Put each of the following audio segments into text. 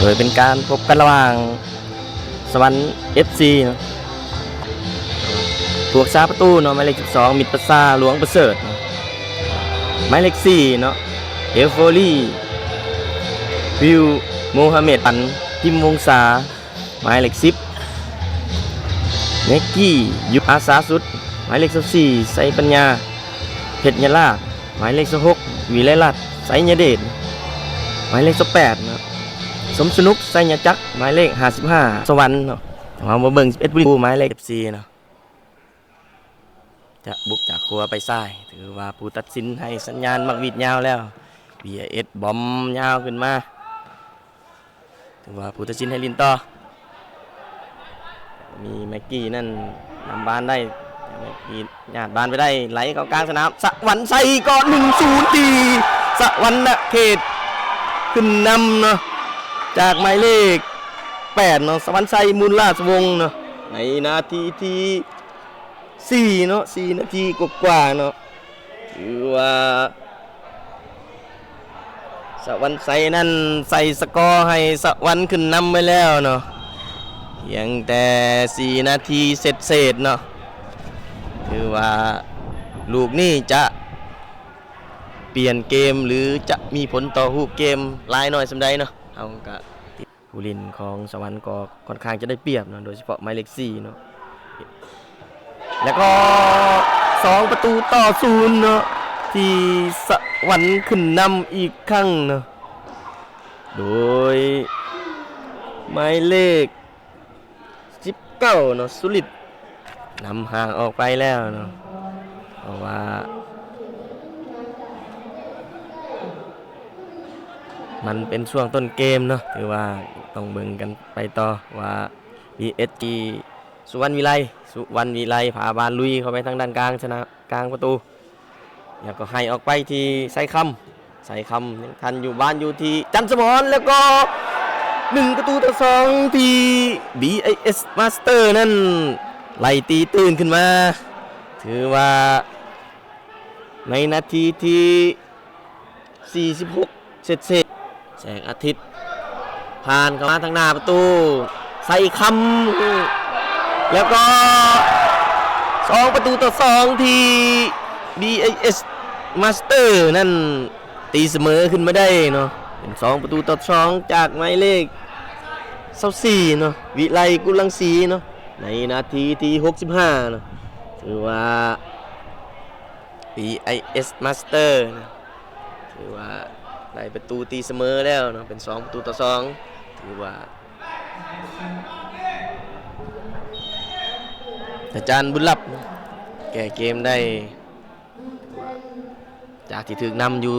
โดยเป็นการพบกันระหว่างสวรรค์ FC เนาะถูกซาประตูเนาะหมายเลข12มิตรประสาหลวงประเสริฐเนาะหมายเลข4เนาะเอฟโฟลี่วิวโมฮัมเหม็ดอันทิมวงศาหมายเลข10เนกกี้ยุอาสาสุดหมายเลข14ไซปัญญาเพชรยลาดหมายเลข16วิไลรัตน์ไซยเดชหมายเลข18เนาะสมสนุกไซยจักรหมายเลข55สวรรค์เนาะเอามาเบิ่ง11บุรีหมายเลข14เนาะจะบุกจากครัวไปซ้ายถือว่าผู้ตัดสินให้สัญญาณมักวีดยาวแล้ว BS บอมยาวขึ้นมาถือว่าผู้ตัดสินให้ลินต่อมีแม็กกี้นั่นนำบานได้มีญาติบานไปได้ไหลเข้ากลางสนามสวรรค์ใส่ก่อน1-0ดีสวรรค์เขตขึ้นนำเนาะจากหมายเลข8เนาะสวรรค์ใส่มูลราชวงศ์เนาะในนาทีที่4เนาะ4นาทีกว่าเนาะถือว่าสวรรค์ใส่นั่นใส่สกอร์ให้สวรรค์ขึ้นนำไปแล้วเนาะเพียงแต่4นาทีเสร็จเนาะคือว่าลูกนี่จะเปลี่ยนเกมหรือจะมีผลต่อรูปเกมหลายหน่อยสำใดเนาะเอากะผู้เล่นของสวรรค์ก็ค่อนข้างจะได้เปรียบเนาะโดยเฉพาะหมายเลข4เนาะแล้วก็2-0เนาะที่สวรรค์ขึ้นนำอีกครั้งเนาะโดยหมายเลข19เนาะสุริตนำห่างออกไปแล้วเนาะเพราะว่ามันเป็นช่วงต้นเกมเนาะถือว่าต้องเบิ่งกันไปต่อว่า PSG สุวรรณวิไลผาบานลุยเข้าไปทางด้านกลางชนะกลางประตูแล้วก็ให้ออกไปที่ไซคำยังทันอยู่บ้านอยู่ที่จันทร์สมรแล้วก็1-2ที่ BIS Master นั่นไล่ตีตื่นขึ้นมาถือว่าในนาทีที่46เสร็จแสงอาทิตย์ผ่านเข้ามาทางหน้าประตูใส่คำแล้วก็2-2ที่ BIS Master นั่นตีเสมอขึ้นมาได้เนาะเป็น2-2จากหมายเลข24เนาะวิไลกุลังสีเนาะในนาทีที่65เนาะถือว่า BIS Master นะถือว่าได้ประตูตีเสมอแล้วเนาะเป็น2-2ถือว่าอาจารย์บุญลับแก้เกมได้จากที่ถึกนำอยู่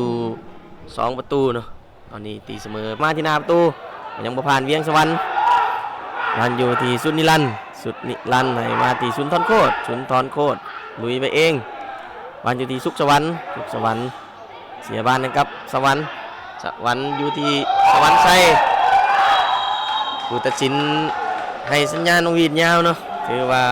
2ประตูเนาะตอนนี้ตีเสมอมาที่หน้าประตูยังบ่ผ่านเวียงสวรรค์มันอยู่ที่สุดนิรันดร์ให้มาที่สุนทรโคตรลุยไปเองวันอยู่ที่สุขสวรรค์เสียบ้านนะครับสวรรค์อยู่ที่สวรรค์ไซผู้ตัดสินให้สัญญาณวีดยาวเนาะถือว่า